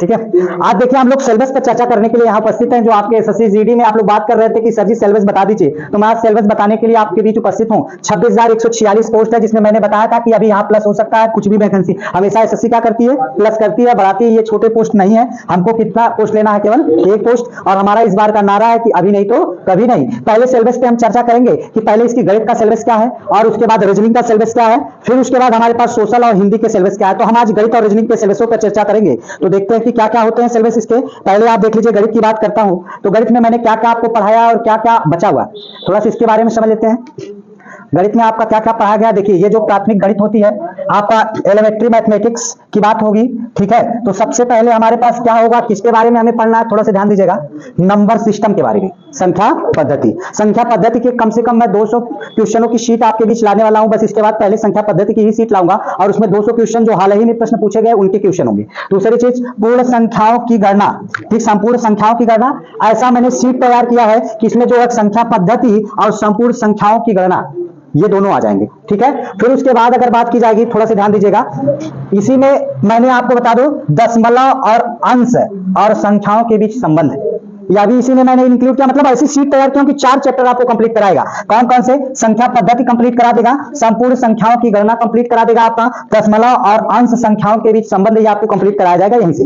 ठीक है। आज देखिए हम लोग सिलेबस पर चर्चा करने के लिए यहाँ उपस्थित हैं। जो आपके एसएससी जीडी में आप लोग बात कर रहे थे कि सर जी सिलेबस बता दीजिए, तो मैं आज सिलेबस बताने के लिए आपके बीच उपस्थित हूँ। 26,146 पोस्ट है, जिसमें मैंने बताया था कि अभी यहाँ प्लस हो सकता है, कुछ भी वैकेंसी हमेशा एसएससी क्या करती है, प्लस करती है, बढ़ाती है। ये छोटे पोस्ट नहीं है, हमको कितना पोस्ट लेना है, केवल एक पोस्ट। और हमारा इस बार का नारा है कि अभी नहीं तो कभी नहीं। पहले सिलेबस पे हम चर्चा करेंगे कि पहले इसकी गणित का सिलेबस क्या है, और उसके बाद रीजनिंग का सिलेबस क्या है, फिर उसके बाद हमारे पास सोशल और हिंदी के सिलेबस क्या है। तो हम आज गणित और रीजनिंग के सिलेबसों पर चर्चा करेंगे। तो देखते हैं कि क्या क्या होते हैं सिलेबस इसके। पहले आप देख लीजिए, गणित की बात करता हूं तो गणित में मैंने क्या क्या आपको पढ़ाया और क्या क्या बचा हुआ, थोड़ा सा इसके बारे में समझ लेते हैं। गणित में आपका क्या क्या पढ़ा गया, देखिए ये जो प्राथमिक गणित होती है, आपका एलिमेंट्री मैथमेटिक्स की बात होगी, ठीक है। तो सबसे पहले हमारे पास क्या होगा, किसके बारे में हमें पढ़ना है, थोड़ा सा ध्यान दीजिएगा, नंबर सिस्टम के बारे में, संख्या पद्धति। संख्या पद्धति के कम से कम मैं 200 क्वेश्चनों की शीट आपके बीच लाने वाला हूं। बस इसके बाद पहले संख्या पद्धति की ही शीट लाऊंगा, और उसमें 200 क्वेश्चन जो हाल ही में प्रश्न पूछे गए उनके क्वेश्चन होंगे। दूसरी चीज, पूर्ण संख्याओं की गणना, ठीक, संपूर्ण संख्याओं की गणना। ऐसा मैंने शीट तैयार किया है कि इसमें जो है संख्या पद्धति और संपूर्ण संख्याओं की गणना, ये दोनों आ जाएंगे, ठीक है। फिर उसके बाद अगर बात की जाएगी, थोड़ा सा ध्यान दीजिएगा, इसी में मैंने आपको बता दूं दशमलव और अंश और संख्याओं के बीच संबंध, या भी इसी में मैंने इंक्लूड किया। मतलब ऐसी शीट तैयार की कि 4 चैप्टर आपको कंप्लीट कराएगा। कौन कौन से, संख्या पद्धति कंप्लीट करा देगा, संपूर्ण संख्याओं की गणना कंप्लीट करा देगा, आपका दशमलव और अंश संख्याओं के बीच संबंध ये आपको कंप्लीट कराया जाएगा यहीं से।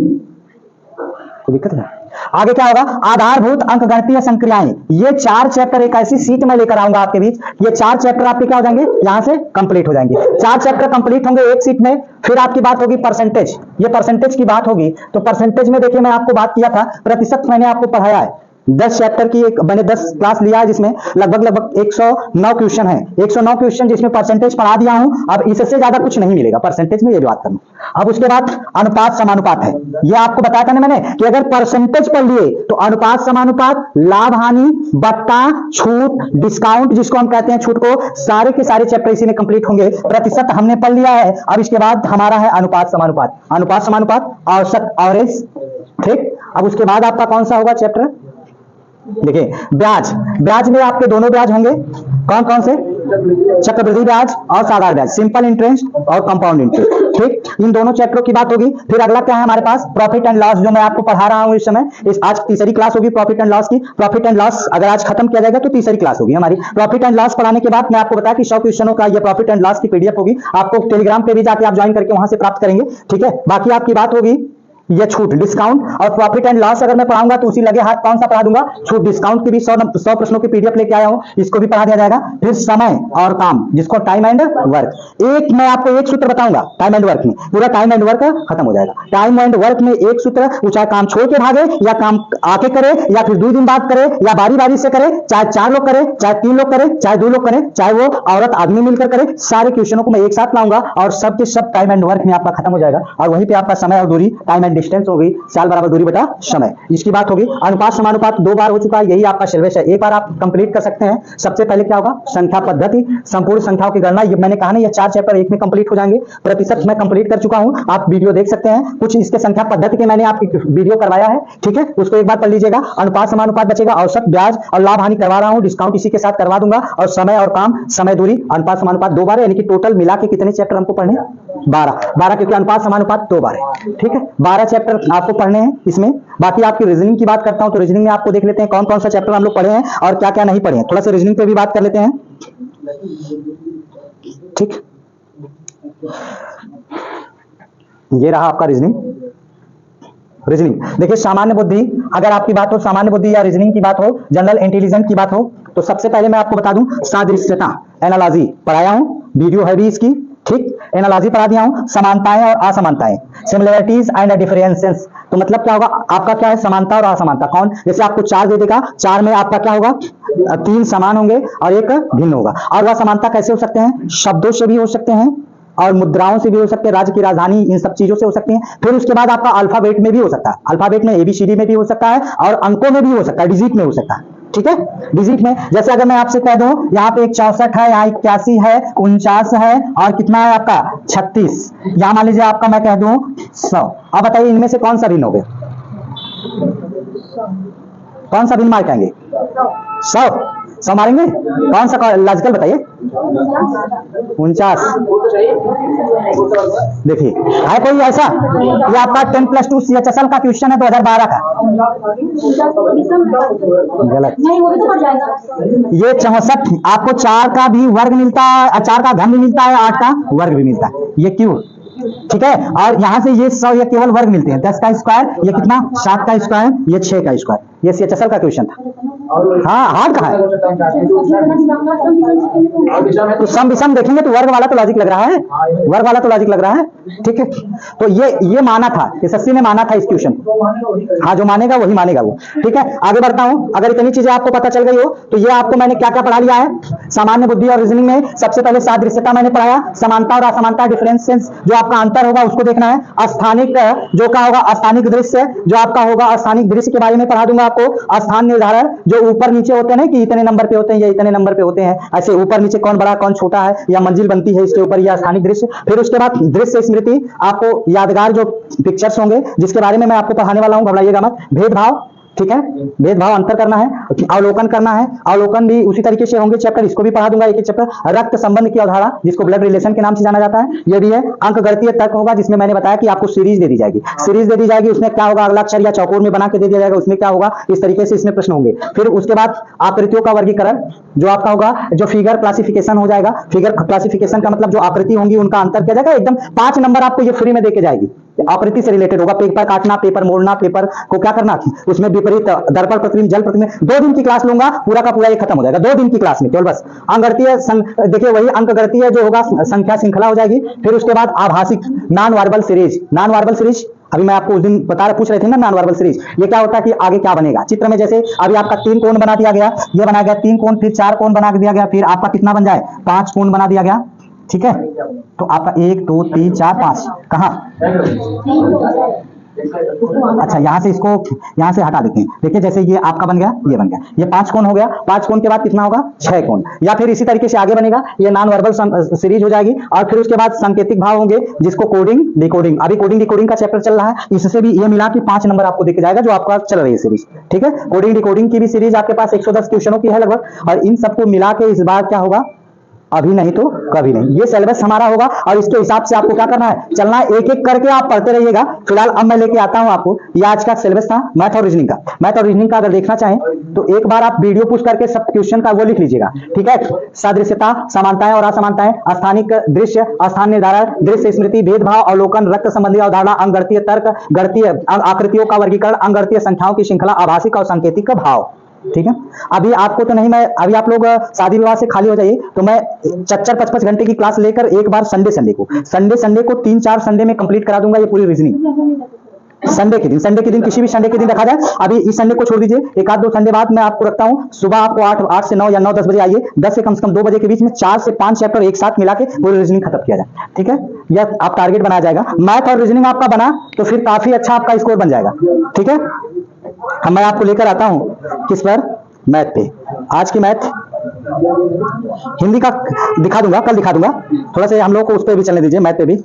कोई दिक्कत है? आगे क्या होगा, आधारभूत अंकगणितीय संक्रियाएं। ये 4 चैप्टर एक ऐसी सीट में लेकर आऊंगा आपके बीच। ये 4 चैप्टर आपके क्या हो जाएंगे, यहां से कंप्लीट हो जाएंगे। 4 चैप्टर कंप्लीट होंगे एक सीट में। फिर आपकी बात होगी परसेंटेज, ये परसेंटेज की बात होगी। तो परसेंटेज में देखिए, मैं आपको बात किया था, प्रतिशत मैंने आपको पढ़ाया है। 10 चैप्टर की एक मैंने 10 क्लास लिया है, जिसमें लगभग 109 क्वेश्चन है। 109 क्वेश्चन जिसमें परसेंटेज पढ़ा दिया हूं। अब इससे ज्यादा कुछ नहीं मिलेगा परसेंटेज में, ये बात करना। अब उसके बाद अनुपात समानुपात है। ये आपको बताया था ना मैंने कि अगर परसेंटेज पढ़ लिए तो अनुपात समानुपात, लाभ हानि, बट्टा, छूट, डिस्काउंट जिसको हम कहते हैं छूट को, सारे के सारे चैप्टर इसी में कंप्लीट होंगे। प्रतिशत हमने पढ़ लिया है। अब इसके बाद हमारा है अनुपात समानुपात, अनुपात समानुपात, औसत, एवरेज, ठीक। अब उसके बाद आपका कौन सा होगा चैप्टर, देखिए ब्याज। ब्याज में आपके दोनों ब्याज होंगे, कौन कौन से, चक्रवृद्धि ब्याज और साधारण ब्याज, सिंपल इंटरेस्ट और कंपाउंड इंटरेस्ट, ठीक। इन दोनों चैप्टरों की बात होगी। फिर अगला क्या है हमारे पास, प्रॉफिट एंड लॉस, जो मैं आपको पढ़ा रहा हूं इस समय। आज तीसरी क्लास होगी प्रॉफिट एंड लॉस की। प्रॉफिट एंड लॉस अगर आज खत्म किया जाएगा तो तीसरी क्लास होगी हमारी। प्रॉफिट एंड लॉस पढ़ाने के बाद मैं आपको बताया कि 100 क्वेश्चनों का ये प्रॉफिट एंड लॉस की पीडीएफ होगी। आपको टेलीग्राम पे भी जाके आप ज्वाइन करके वहां से प्राप्त करेंगे, ठीक है। बाकी आपकी बात होगी ये छूट, डिस्काउंट और प्रॉफिट एंड लॉस अगर मैं पढ़ाऊंगा तो उसी लगे हाथ कौन सा पढ़ा दूंगा, छूट डिस्काउंट की भी 100 प्रश्नों की पीडीएफ लेके आया हूं, इसको भी पढ़ा दिया जाएगा। फिर समय और काम, जिसको टाइम एंड वर्क, एक मैं आपको एक सूत्र बताऊंगा टाइम एंड वर्क में, पूरा टाइम एंड वर्क खत्म हो जाएगा। टाइम एंड वर्क में एक सूत्र, वो चाहे काम छोड़ के भागे या काम आके करे, या फिर 2 दिन बाद करे, या बारी बारी से करे, चाहे 4 लोग करे, चाहे 3 लोग करे, चाहे 2 लोग करे, चाहे वो औरत आदमी मिलकर करे, सारे क्वेश्चनों को मैं एक साथ लाऊंगा और सबके सब टाइम एंड वर्क में आपका खत्म हो जाएगा। और वहीं पे आपका समय और दूरी, टाइम एंड डिस्टेंस होगी, चाल बराबर दूरी बटा समय, इसकी बात होगी। अनुपात समानुपात 2 बार हो चुका है, यही आपका सिलेबस है, एक बार आप कंप्लीट कर सकते हैं। सबसे पहले क्या होगा, संख्या पद्धति, संपूर्ण संख्याओं की गणना। ये मैंने कहा ना, ये 4 चैप्टर एक में कंप्लीट हो जाएंगे। प्रतिशत मैं कंप्लीट कर चुका हूं, आप वीडियो देख सकते हैं। कुछ इसके संख्या पद्धति के मैंने आपकी वीडियो करवाया है, ठीक है, उसको एक बार पढ़ लीजिएगा। अनुपात समानुपात बचेगा, औसत, ब्याज और लाभ हानि करवा रहा हूं, डिस्काउंट इसी के साथ करवा दूंगा। और समय और काम, समय दूरी, अनुपात समानुपात 2 बार, यानी कि टोटल मिला के कितने चैप्टर हमको पढ़ने, 12, क्योंकि अनुपात समानुपात 2 बार है, ठीक है। 12 चैप्टर आपको पढ़ने हैं इसमें। बाकी आपकी रीजनिंग की बात करता हूं तो रीजनिंग में आपको देख लेते हैं कौन कौन सा चैप्टर हम लोग पढ़े हैं और क्या क्या नहीं पढ़े हैं। थोड़ा सा रीजनिंग पे भी बात कर लेते हैं, ठीक। ये रहा आपका रीजनिंग। देखिए सामान्य बुद्धि, अगर आपकी बात हो सामान्य बुद्धि या रीजनिंग की बात हो, जनरल इंटेलिजेंस की बात हो, तो सबसे पहले मैं आपको बता दूं सादृश्यता, एनालॉजी पढ़ाया हूं, वीडियो है भी इसकी, ठीक। एनालॉजी पढ़ा दिया हूं, समानताएं और असमानताएं, सिमिलरिटीज एंड डिफरेंसेस। तो मतलब क्या होगा, आपका क्या है, समानता और असमानता। कौन, जैसे आपको 4 दे देगा, 4 में आपका क्या होगा, 3 समान होंगे और एक भिन्न होगा। और वह समानता कैसे हो सकते हैं, शब्दों से भी हो सकते हैं और मुद्राओं से भी हो सकते हैं, राज्य की राजधानी, इन सब चीजों से हो सकती हैं। फिर उसके बाद आपका अल्फाबेट में भी हो सकता है, अल्फाबेट में ABCD में भी हो सकता है और अंकों में भी हो सकता है, डिजिट में हो सकता है, ठीक है। डिजिट में जैसे अगर मैं आपसे कह दूं यहाँ पे एक 64 है, यहाँ 81 है, 49 है और कितना है आपका 36, यहाँ मान लीजिए आपका मैं कह दूं 100। अब बताइए इनमें से कौन सा भिन्न हो गया, कौन सा भिन्न मार्क आएंगे, 100। 100 मारेंगे? कौन सा लॉजिकल बताइए? 49। देखिए है कोई ऐसा? ये आपका 10+2 CHSL का क्वेश्चन है 2012 का। गलत। ये 64 आपको 4 का भी वर्ग मिलता है, 4 का घन भी मिलता है, 8 का वर्ग भी मिलता है, ये क्यों? ठीक है। और यहां से ये 100 ये केवल वर्ग मिलते हैं। 10 का स्क्वायर ये कितना? 7 का स्क्वायर ये 6 का स्क्वायर। ये CHSL का क्वेश्चन था। हाँ हार्ड कहा है? तो सम विषम देखेंगे तो वर्ग वाला तो लॉजिक लग रहा है, वर्ग वाला तो लॉजिक लग रहा है। ठीक है, तो ये माना था, एसएससी ने माना था इस क्वेश्चन। हाँ जो मानेगा वही मानेगा वो। ठीक है, आगे बढ़ता हूं। अगर इतनी चीजें आपको पता चल गई हो तो ये आपको मैंने क्या क्या पढ़ा लिया है। सामान्य बुद्धि और रीजनिंग में सबसे पहले सादृश्यता मैंने पढ़ाया, समानता और असमानता डिफरेंसेस जो आपका अंतर होगा उसको देखना है। स्थानिक जो का होगा स्थानिक दृश्य जो आपका होगा, स्थानिक दृश्य के बारे में पढ़ा दूंगा आपको। स्थान निर्धारण जो ऊपर नीचे होते हैं ना कि इतने नंबर पे होते हैं या इतने नंबर पे होते हैं, ऐसे ऊपर नीचे कौन बड़ा कौन छोटा है या मंजिल बनती है इसके ऊपर, या स्थानिक दृश्य। फिर उसके बाद दृश्य स्मृति, आपको यादगार जो पिक्चर्स होंगे जिसके बारे में मैं आपको पढ़ाने वाला हूं, घबराइएगा मत। भेदभाव, ठीक है, भेदभाव अंतर करना है, अवलोकन करना है, अवलोकन भी उसी तरीके से होंगे चैप्टर, इसको भी पढ़ा दूंगा एक एक चैप्टर। रक्त संबंध की अवधारणा जिसको ब्लड रिलेशन के नाम से जाना जाता है, ये भी है। अंक गणितीय तर्क होगा जिसमें मैंने बताया कि आपको सीरीज दे दी जाएगी, सीरीज दे दी जाएगी, उसमें क्या होगा अगला अक्षर या चौकोर में बना के दे दिया जाएगा, उसमें क्या होगा इस तरीके से इसमें प्रश्न होंगे। फिर उसके बाद आकृतियों का वर्गीकरण जो आपका होगा, जो फिगर क्लासिफिकेशन हो जाएगा। फिगर क्लासिफिकेशन का मतलब जो आकृति होंगी उनका अंतर किया जाएगा। एकदम 5 नंबर आपको ये फ्री में देके जाएगी, आकृति से रिलेटेड होगा। पेपर काटना, पेपर मोड़ना, पेपर को क्या करना, उसमें विपरीत दर्पण प्रतिबिंब, जल प्रतिबिंब। 2 दिन की क्लास लूंगा, पूरा का पूरा ये खत्म हो जाएगा 2 दिन की क्लास में केवल बस। अंकगणितीय देखिए वही अंकगणितीय जो होगा संख्या श्रृंखला हो जाएगी। फिर उसके बाद आभासिक non verbal series, non verbal series अभी मैं आपको उस दिन पूछ रहे थे ना नॉन वर्बल सीरीज, ये क्या होता है कि आगे क्या बनेगा चित्र में। जैसे अभी आपका 3 कोण बना दिया गया, ये बना गया 3 कोण, फिर 4 कोण बना दिया गया, फिर आपका कितना बन जाए 5 कोण बना दिया गया। ठीक है, तो आपका 1 2 3 4 5 कहां? अच्छा यहां से इसको यहां से हटा देते हैं। देखिए जैसे ये आपका बन गया, ये बन गया, ये 5 कोण हो गया। 5 कोण के बाद कितना होगा 6 कोण, या फिर इसी तरीके से आगे बनेगा, ये नॉन वर्बल सीरीज हो जाएगी। और फिर उसके बाद सांकेतिक भाव होंगे जिसको कोडिंग डिकोडिंग, अभी कोडिंग डिकोडिंग का चैप्टर चल रहा है, इससे भी ये मिला कि 5 नंबर आपको देके जाएगा जो आपका चल रही है सीरीज। ठीक है, कोडिंग डिकोडिंग की भी सीरीज आपके पास 110 क्वेश्चनों की है लगभग, और इन सबको मिला के इस बार क्या होगा, अभी नहीं तो कभी नहीं, ये सिलेबस हमारा होगा। और इसके हिसाब से आपको क्या करना है, चलना है, एक एक करके आप पढ़ते रहिएगा। फिलहाल अब मैं लेके आता हूं आपको, ये आज का सिलेबस था मैथ और रीजनिंग का। मैथ और रीजनिंग का अगर देखना चाहें तो एक बार आप वीडियो पुश करके सब क्वेश्चन का वो लिख लीजिएगा। ठीक है, सदृश्यता, समानताएं और असमानताएं, स्थानिक दृश्य, स्थान निर्धारण, दृश्य स्मृति, भेदभाव, अवलोकन, रक्त संबंधी अवधारणा, अंकगणितीय तर्क, गणितीय आकृतियों का वर्गीकरण, अंकगणितीय संख्याओं की श्रृंखला, आभासिक और सांकेतिक भाव। ठीक है, अभी आपको तो नहीं, मैं अभी आप लोग शादी विवाह से खाली हो जाइए तो मैं 4-5 घंटे की क्लास लेकर एक बार संडे को 3-4 संडे में कंप्लीट करा दूंगा ये पूरी रीजनिंग। संडे के दिन किसी भी संडे के दिन रखा जाए। अभी इस संडे को छोड़ दीजिए, एक आध 2 संडे बाद मैं आपको रखता हूं। सुबह आपको 8 से 9 या 9-10 बजे आइए, 10 से कम 2 बजे के बीच में 4 से 5 चैप्टर एक साथ मिला के पूरी रीजनिंग खत्म किया जाए। ठीक है, यह आप टारगेट बनाया जाएगा। मैथ और रीजनिंग आपका बना तो फिर काफी अच्छा आपका स्कोर बन जाएगा। ठीक है, अब मैं आपको लेकर आता हूं किस पर, मैथ पे। आज की मैथ हिंदी का दिखा दूंगा, कल दिखा दूंगा, थोड़ा सा हम लोग को उस पर भी चलने दीजिए, मैथ पे भी।